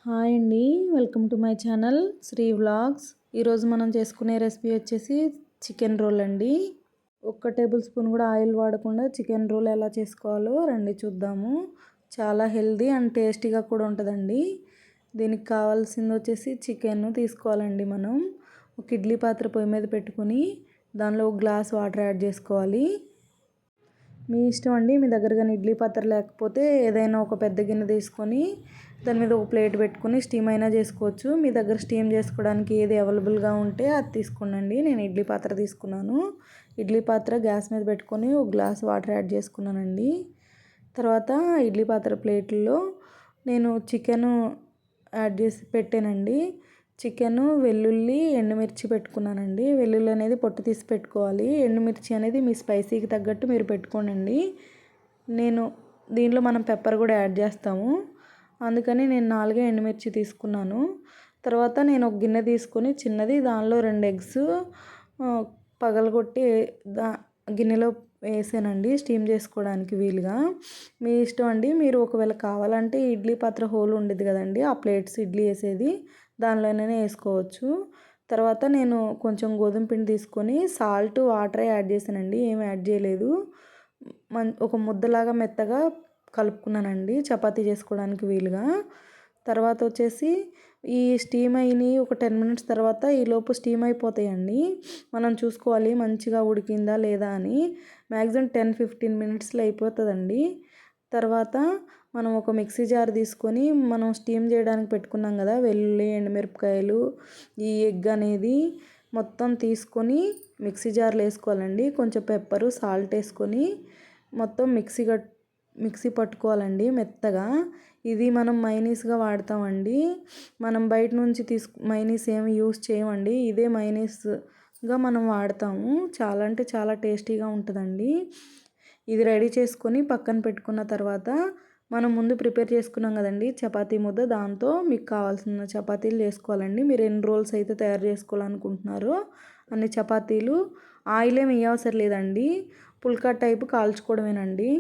Hi అండి, welcome to my channel Sri vlogs. ఈరోజు మనం చేసుకునే రెసిపీ వచ్చేసి చికెన్ రోల్ అండి. 1 టేబుల్ స్పూన్ కూడా ఆయిల్ వాడకుండా చికెన్ రోల్ ఎలా చేసుకోవాలో రండి చూద్దాము. చాలా హెల్దీ అండ్ టేస్టీగా కూడా ఉంటుందండి. దీనికి కావాల్సింది వచ్చేసి చికెన్ తీసుకోవాలండి. మనం ఒక ఇడ్లీ పాత్ర పొయ్యి మీద పెట్టుకుని దానిలో 1 గ్లాస్ వాటర్ యాడ్ చేసుకోవాలి. మీ ఇష్టం అండి. మీ దగ్గర కానీ ఇడ్లీ పాత్ర లేకపోతే ఏదైనా ఒక పెద్ద గిన్నె తీసుకొని దాని మీద ఒక ప్లేట్ పెట్టుకొని స్టీమ్ అయినా చేసుకోవచ్చు. మీ దగ్గర స్టీమ్ చేసుకోవడానికి ఏది అవైలబుల్గా ఉంటే అది తీసుకోండి. నేను ఇడ్లీ పాత్ర తీసుకున్నాను. ఇడ్లీ పాత్ర గ్యాస్ మీద పెట్టుకొని 1 గ్లాస్ వాటర్ యాడ్ చేసుకున్నానండి. తర్వాత ఇడ్లీ పాత్ర ప్లేట్లో నేను చికెను యాడ్ చేసి పెట్టానండి. చికెను, వెల్లుల్లి, ఎండుమిర్చి పెట్టుకున్నానండి. వెల్లుల్లి అనేది పొట్టు తీసి పెట్టుకోవాలి. ఎండుమిర్చి అనేది మీ స్పైసీకి తగ్గట్టు మీరు పెట్టుకోనండి. నేను దీనిలో మనం పెప్పర్ కూడా యాడ్ చేస్తాము, అందుకని నేను 4 ఎండుమిర్చి తీసుకున్నాను. తర్వాత నేను ఒక గిన్నె తీసుకొని చిన్నది, దానిలో 2 ఎగ్స్ పగలగొట్టి గిన్నెలో వేసానండి స్టీమ్ చేసుకోవడానికి వీలుగా. మీ ఇష్టం అండి. మీరు ఒకవేళ కావాలంటే ఇడ్లీ పాత్ర హోల్ ఉండేది కదండి, ఆ ప్లేట్స్ ఇడ్లీ వేసేది దానిలోనే వేసుకోవచ్చు. తర్వాత నేను కొంచెం గోధుమ పిండి తీసుకొని సాల్ట్, వాటర్ యాడ్ చేశానండి. ఏం యాడ్ చేయలేదు. ఒక ముద్దలాగా మెత్తగా కలుపుకున్నానండి చపాతీ చేసుకోవడానికి వీలుగా. తర్వాత వచ్చేసి ఈ స్టీమ్ అయిన ఒక 10 మినిట్స్ తర్వాత ఈలోపు స్టీమ్ అయిపోతాయండి. మనం చూసుకోవాలి మంచిగా ఉడికిందా లేదా అని. మ్యాక్సిమం 10-15 మినిట్స్లో అయిపోతుందండి. తర్వాత మనం ఒక మిక్సీ జార్ తీసుకొని మనం స్టీమ్ చేయడానికి పెట్టుకున్నాం కదా, వెల్లుల్లి, ఎండుమిరపకాయలు, ఈ ఎగ్ అనేది మొత్తం తీసుకొని మిక్సీ జార్లో వేసుకోవాలండి. కొంచెం పెప్పరు, సాల్ట్ వేసుకొని మొత్తం మిక్సీ పట్టుకోవాలండి మెత్తగా. ఇది మనం మైనీస్గా వాడతామండి. మనం బయట నుంచి మైనీస్ ఏమి యూస్ చేయమండి. ఇదే మైనీస్గా మనం వాడతాము. చాలా అంటే చాలా టేస్టీగా ఉంటుందండి. ఇది రెడీ చేసుకొని పక్కన పెట్టుకున్న తర్వాత మనం ముందు ప్రిపేర్ చేసుకున్నాం కదండి చపాతీ ముద్ద, దాంతో మీకు కావాల్సిన చపాతీలు చేసుకోవాలండి. మీరు ఎన్ని రోల్స్ అయితే తయారు చేసుకోవాలనుకుంటున్నారో అన్ని చపాతీలు. ఆయిల్ ఏమి వేయవసరం లేదండి, పుల్కా టైపు కాల్చుకోవడమేనండి.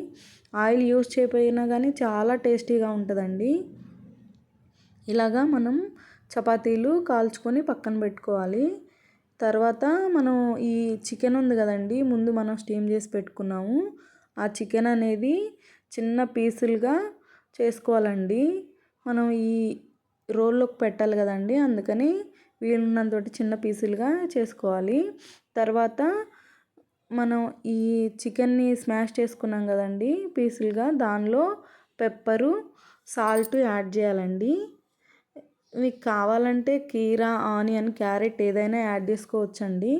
ఆయిల్ యూస్ చేయకపోయినా కానీ చాలా టేస్టీగా ఉంటుందండి. ఇలాగా మనం చపాతీలు కాల్చుకొని పక్కన పెట్టుకోవాలి. తర్వాత మనం ఈ చికెన్ ఉంది కదండి, ముందు మనం స్టీమ్ చేసి పెట్టుకున్నాము. ఆ చికెన్ అనేది చిన్న పీసులుగా చేసుకోవాలండి. మనం ఈ రోల్లోకి పెట్టాలి కదండి, అందుకని వీలున్నంత చిన్న పీసులుగా చేసుకోవాలి. తర్వాత మనం ఈ చికెన్ని స్మాష్ చేసుకున్నాం కదండి పీసులుగా, దానిలో పెప్పరు, సాల్ట్ యాడ్ చేయాలండి. మీకు కావాలంటే కీరా, ఆనియన్, క్యారెట్ ఏదైనా యాడ్ చేసుకోవచ్చండి.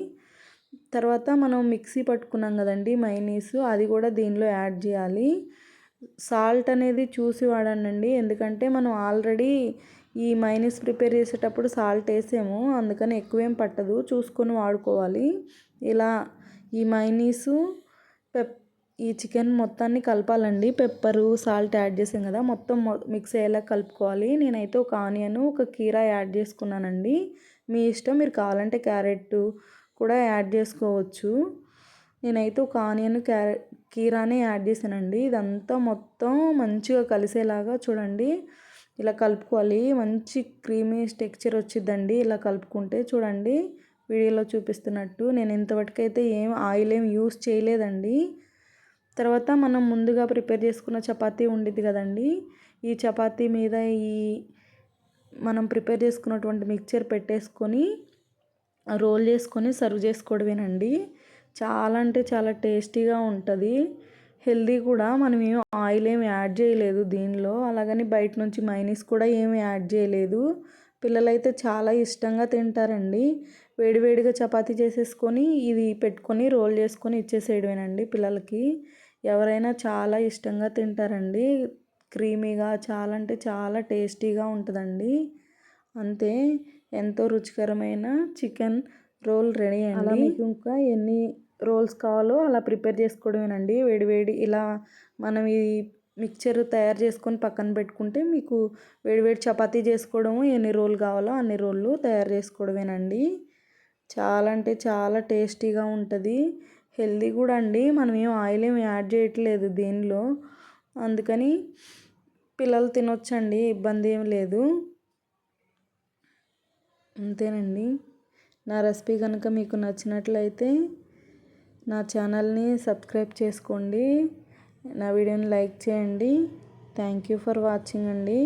తర్వాత మనం మిక్సీ పట్టుకున్నాం కదండి మైనీస్, అది కూడా దీనిలో యాడ్ చేయాలి. సాల్ట్ అనేది చూసి వాడండి, ఎందుకంటే మనం ఆల్రెడీ ఈ మైనీస్ ప్రిపేర్ చేసేటప్పుడు సాల్ట్ వేసాము, అందుకని ఎక్కువేం పట్టదు, చూసుకొని వాడుకోవాలి. ఇలా ఈ మైనీసు ఈ చికెన్ మొత్తాన్ని కలపాలండి. పెప్పరు, సాల్ట్ యాడ్ చేసాం కదా, మొత్తం మిక్స్ అయ్యేలా కలుపుకోవాలి. నేనైతే ఒక ఆనియన్, ఒక కీరా యాడ్ చేసుకున్నానండి. మీ ఇష్టం, మీరు కావాలంటే క్యారెట్ కూడా యాడ్ చేసుకోవచ్చు. నేనైతే ఒక ఆనియన్, కీరానే యాడ్ చేశానండి. ఇదంతా మొత్తం మంచిగా కలిసేలాగా చూడండి ఇలా కలుపుకోవాలి. మంచి క్రీమీ టెక్స్చర్ వచ్చిందండి ఇలా కలుపుకుంటే. చూడండి వీడియోలో చూపిస్తున్నట్టు. నేను ఇంతవరకైతే ఆయిల్ ఏం యూస్ చేయలేదండి. తర్వాత మనం ముందుగా ప్రిపేర్ చేసుకున్న చపాతీ ఉండిద్ది కదండి, ఈ చపాతీ మీద ఈ మనం ప్రిపేర్ చేసుకున్నటువంటి మిక్చర్ పెట్టేసుకొని రోల్ చేసుకొని సర్వ్ చేసుకోవడమేనండి. చాలా అంటే చాలా టేస్టీగా ఉంటుంది, హెల్దీ కూడా. మనం ఆయిల్ ఏమి యాడ్ చేయలేదు దీనిలో, అలాగని బయట నుంచి మైనీస్ కూడా ఏమి యాడ్ చేయలేదు. పిల్లలైతే చాలా ఇష్టంగా తింటారండి. వేడివేడిగా చపాతీ చేసేసుకొని ఇది పెట్టుకొని రోల్ చేసుకొని ఇచ్చేసేయడమేనండి పిల్లలకి. ఎవరైనా చాలా ఇష్టంగా తింటారండి. క్రీమీగా చాలా అంటే చాలా టేస్టీగా ఉంటుందండి. అంతే, ఎంతో రుచికరమైన చికెన్ రోల్ రెడీ అండి. అలా మీకు ఇంకా ఎన్ని రోల్స్ కావాలో అలా ప్రిపేర్ చేసుకోవడమేనండి. వేడివేడి ఇలా మనం ఈ మిక్చర్ తయారు చేసుకొని పక్కన పెట్టుకుంటే మీకు వేడివేడి చపాతీ చేసుకోవడము, ఎన్ని రోల్ కావాలో అన్ని రోళ్ళు తయారు చేసుకోవడమేనండి. చాలా అంటే చాలా టేస్టీగా ఉంటుంది, హెల్దీ కూడా అండి. మనం ఆయిల్ ఏమి యాడ్ చేయట్లేదు దీనిలో, అందుకని పిల్లలు తినొచ్చండి, ఇబ్బంది ఏం లేదు. అంతేనండి. నా రెసిపీ కనుక మీకు నచ్చినట్లయితే నా ఛానల్ని సబ్స్క్రైబ్ చేసుకోండి, నా వీడియోని లైక్ చేయండి. థ్యాంక్ యూ ఫర్ వాచింగ్ అండి.